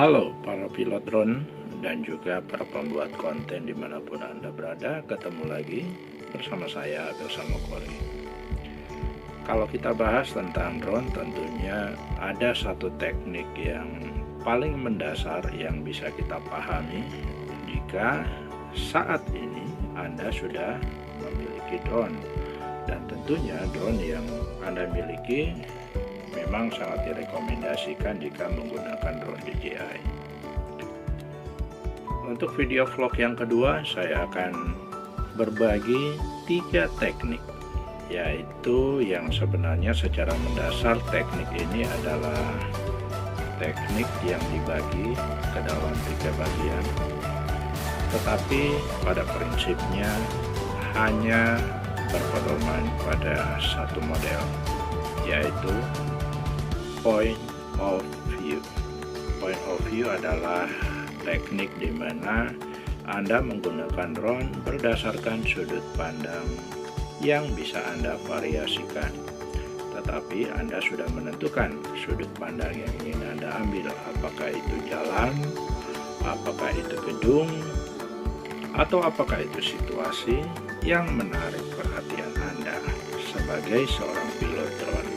Halo para pilot drone dan juga para pembuat konten dimanapun Anda berada, ketemu lagi bersama saya bersama Kori. Kalau kita bahas tentang drone, tentunya ada satu teknik yang paling mendasar yang bisa kita pahami jika saat ini Anda sudah memiliki drone. Dan tentunya drone yang Anda miliki memang sangat direkomendasikan jika menggunakan drone DJI. Untuk video vlog yang kedua, saya akan berbagi 3 teknik, yaitu yang sebenarnya secara mendasar teknik ini adalah teknik yang dibagi ke dalam 3 bagian, tetapi pada prinsipnya hanya berpedoman pada satu model, yaitu point of view. Point of view adalah teknik di mana Anda menggunakan drone berdasarkan sudut pandang yang bisa Anda variasikan. Tetapi Anda sudah menentukan sudut pandang yang ingin Anda ambil, apakah itu jalan, apakah itu gedung, atau apakah itu situasi yang menarik perhatian Anda sebagai seorang pilot drone.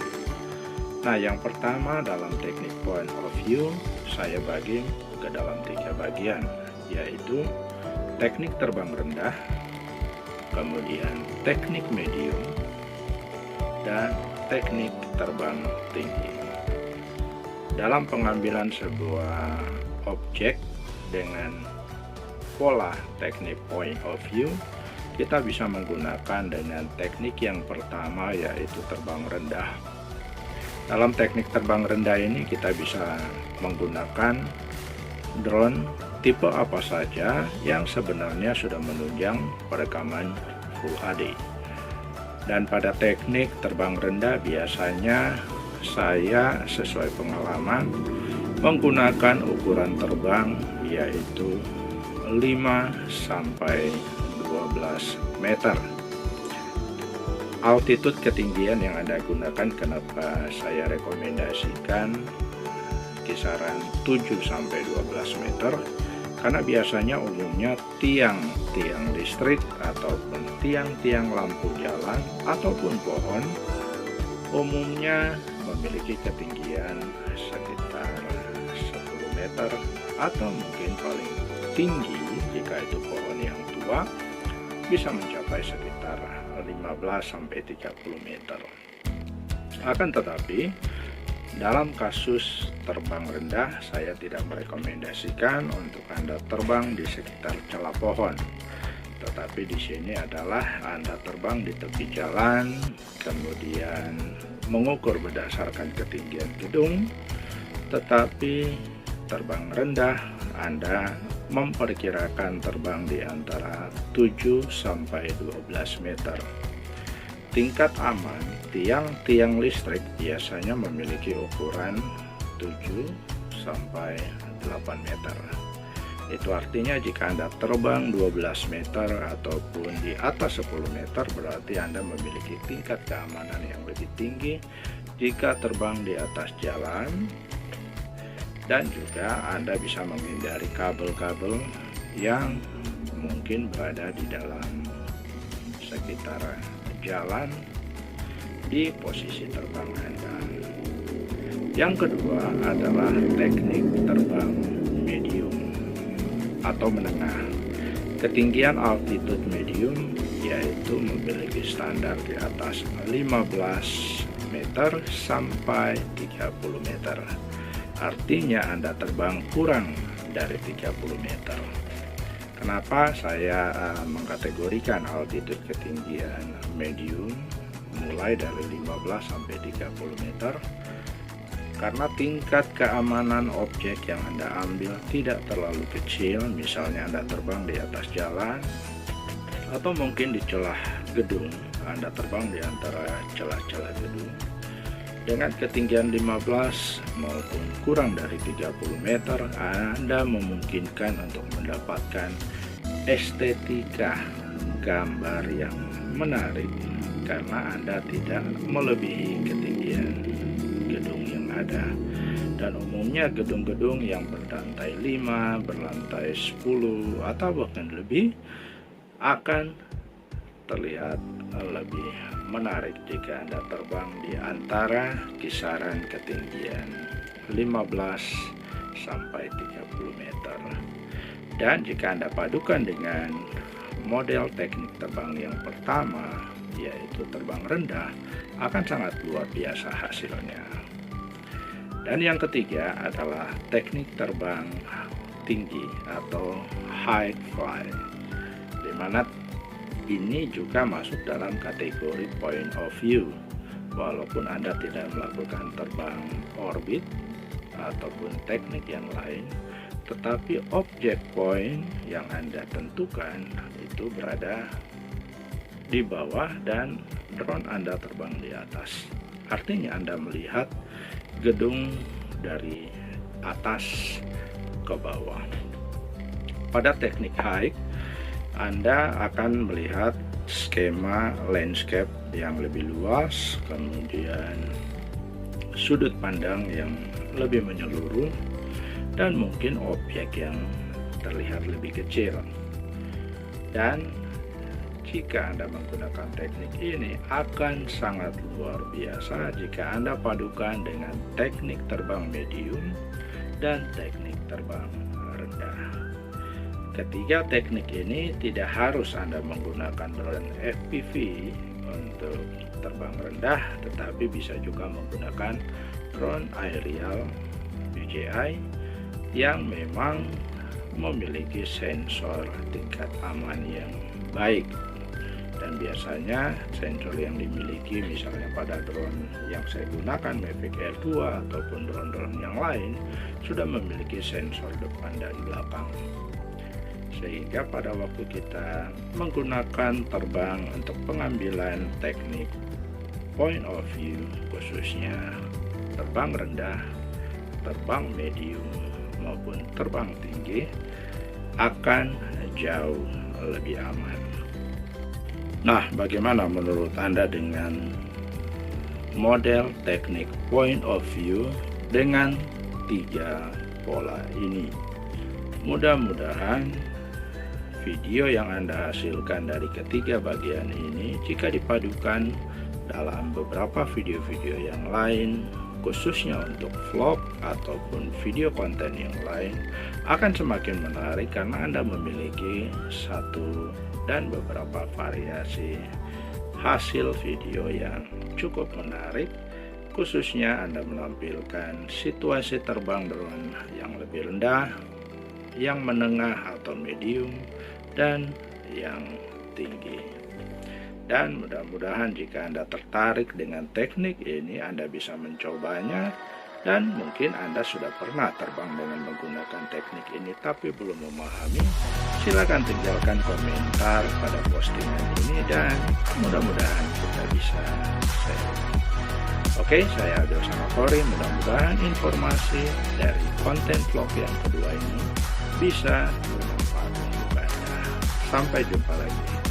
Nah, yang pertama dalam teknik point of view, saya bagi ke dalam 3 bagian, yaitu teknik terbang rendah, kemudian teknik medium, dan teknik terbang tinggi. Dalam pengambilan sebuah objek dengan pola teknik point of view, kita bisa menggunakan dengan teknik yang pertama, yaitu terbang rendah. Dalam teknik terbang rendah ini kita bisa menggunakan drone tipe apa saja yang sebenarnya sudah menunjang perekaman Full HD. Dan pada teknik terbang rendah biasanya saya sesuai pengalaman menggunakan ukuran terbang yaitu 5 sampai 12 meter. Altitude ketinggian yang Anda gunakan, kenapa saya rekomendasikan kisaran 7 sampai 12 meter, karena biasanya umumnya tiang-tiang listrik ataupun tiang-tiang lampu jalan ataupun pohon umumnya memiliki ketinggian sekitar 10 meter atau mungkin paling tinggi jika itu pohon yang tua bisa mencapai sekitar 15 sampai 30 meter. Akan tetapi dalam kasus terbang rendah, saya tidak merekomendasikan untuk Anda terbang di sekitar celah pohon. Tetapi di sini adalah Anda terbang di tepi jalan, kemudian mengukur berdasarkan ketinggian gedung, tetapi terbang rendah Anda memperkirakan terbang di antara 7 sampai 12 meter. Tingkat aman tiang-tiang listrik biasanya memiliki ukuran 7 sampai 8 meter. Itu artinya jika Anda terbang 12 meter ataupun di atas 10 meter, berarti Anda memiliki tingkat keamanan yang lebih tinggi jika terbang di atas jalan. Dan juga Anda bisa menghindari kabel-kabel yang mungkin berada di dalam sekitar jalan di posisi terbang Anda. Yang kedua adalah teknik terbang medium atau menengah. Ketinggian altitude medium yaitu memiliki standar di atas 15 meter sampai 30 meter. Artinya Anda terbang kurang dari 30 meter. Kenapa saya mengkategorikan altitude ketinggian medium mulai dari 15 sampai 30 meter? Karena tingkat keamanan objek yang Anda ambil tidak terlalu kecil. Misalnya Anda terbang di atas jalan atau mungkin di celah gedung, Anda terbang di antara celah-celah gedung dengan ketinggian 15 maupun kurang dari 30 meter, Anda memungkinkan untuk mendapatkan estetika gambar yang menarik karena Anda tidak melebihi ketinggian gedung yang ada. Dan umumnya gedung-gedung yang berlantai 5, berlantai 10, atau bahkan lebih akan terlihat lebih menarik jika Anda terbang di antara kisaran ketinggian 15 sampai 30 meter. Dan jika Anda padukan dengan model teknik terbang yang pertama, yaitu terbang rendah, akan sangat luar biasa hasilnya. Dan yang ketiga adalah teknik terbang tinggi atau high fly, di mana ini juga masuk dalam kategori point of view. Walaupun Anda tidak melakukan terbang orbit ataupun teknik yang lain, tetapi objek point yang Anda tentukan itu berada di bawah dan drone Anda terbang di atas. Artinya Anda melihat gedung dari atas ke bawah. Pada teknik high, Anda akan melihat skema landscape yang lebih luas, kemudian sudut pandang yang lebih menyeluruh, dan mungkin objek yang terlihat lebih kecil. Dan jika Anda menggunakan teknik ini akan sangat luar biasa jika Anda padukan dengan teknik terbang medium dan teknik terbang rendah. Ketiga teknik ini tidak harus Anda menggunakan drone FPV untuk terbang rendah, tetapi bisa juga menggunakan drone aerial DJI yang memang memiliki sensor tingkat aman yang baik. Dan biasanya sensor yang dimiliki misalnya pada drone yang saya gunakan Mavic Air 2 ataupun drone-drone yang lain sudah memiliki sensor depan dan belakang, sehingga pada waktu kita menggunakan terbang untuk pengambilan teknik point of view, khususnya terbang rendah, terbang medium maupun terbang tinggi, akan jauh lebih aman. Nah, bagaimana menurut Anda dengan model teknik point of view dengan 3 pola ini? Mudah-mudahan video yang Anda hasilkan dari ketiga bagian ini, jika dipadukan dalam beberapa video-video yang lain, khususnya untuk vlog ataupun video konten yang lain, akan semakin menarik karena Anda memiliki satu dan beberapa variasi hasil video yang cukup menarik, khususnya Anda menampilkan situasi terbang drone yang lebih rendah, yang menengah atau medium, dan yang tinggi. Dan mudah-mudahan jika Anda tertarik dengan teknik ini, Anda bisa mencobanya. Dan mungkin Anda sudah pernah terbang dengan menggunakan teknik ini tapi belum memahami. Silakan tinggalkan komentar pada postingan ini dan mudah-mudahan kita bisa share. Oke, saya Abdul Samafori. Mudah-mudahan informasi dari konten vlog yang kedua ini bisa bermanfaat untuk Anda. Sampai jumpa lagi.